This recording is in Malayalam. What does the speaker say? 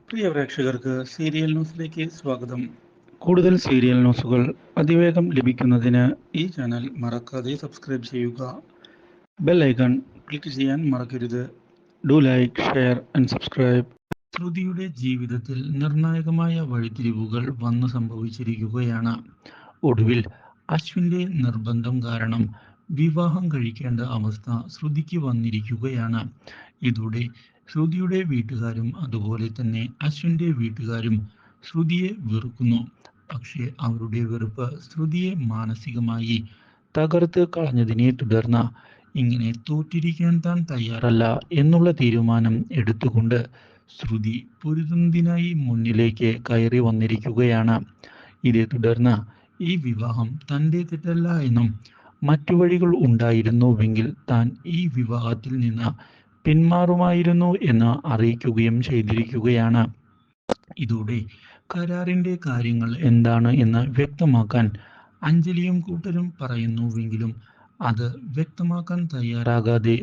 പ്രിയ പ്രേക്ഷകർക്ക് സീരിയൽ ന്യൂസിലേക്ക് സ്വാഗതം. കൂടുതൽ സീരിയൽ ന്യൂസുകൾ അതിവേഗം ലഭിക്കുന്നതിന് ഈ ചാനൽ മറക്കാതെ സബ്സ്ക്രൈബ് ചെയ്യുക. ബെൽ ഐക്കൺ ക്ലിക്ക് ചെയ്യാൻ മറക്കരുത്. Do like, share and subscribe. ശ്രുതിയുടെ ജീവിതത്തിൽ നിർണായകമായ വഴിത്തിരിവുകൾ വന്നു സംഭവിച്ചിരിക്കുകയാണ്. ഒടുവിൽ അശ്വിൻ്റെ നിർബന്ധം കാരണം വിവാഹം കഴിക്കേണ്ട അവസ്ഥ ശ്രുതിക്ക് വന്നിരിക്കുകയാണ്. ഇതോടെ ശ്രുതിയുടെ വീട്ടുകാരും അതുപോലെ തന്നെ അശ്വിൻ്റെ വീട്ടുകാരും ശ്രുതിയെ വെറുക്കുന്നു. പക്ഷേ അവരുടെ വെറുപ്പ് ശ്രുതിയെ മാനസികമായി തകർത്ത് കളഞ്ഞതിനെ തുടർന്ന് ഇങ്ങനെ തോറ്റിരിക്കാൻ താൻ തയ്യാറല്ല എന്നുള്ള തീരുമാനം എടുത്തുകൊണ്ട് ശ്രുതി പൊരുതുന്നതിനായി മുന്നിലേക്ക് കയറി വന്നിരിക്കുകയാണ്. ഇതേ തുടർന്ന് ഈ വിവാഹം തൻ്റെ തെറ്റല്ല എന്നും മറ്റു വഴികൾ ഉണ്ടായിരുന്നുവെങ്കിൽ താൻ ഈ വിവാഹത്തിൽ നിന്ന് പിന്മാറുമായിരുന്നു എന്ന് അറിയിക്കുകയും ചെയ്തിരിക്കുകയാണ്. ഇതോടെ കരാറിൻ്റെ കാര്യങ്ങൾ എന്താണ് എന്ന് വ്യക്തമാക്കാൻ അഞ്ജലിയും കൂട്ടരും പറയുന്നുവെങ്കിലും അത് വ്യക്തമാക്കാൻ തയ്യാറാകാതെ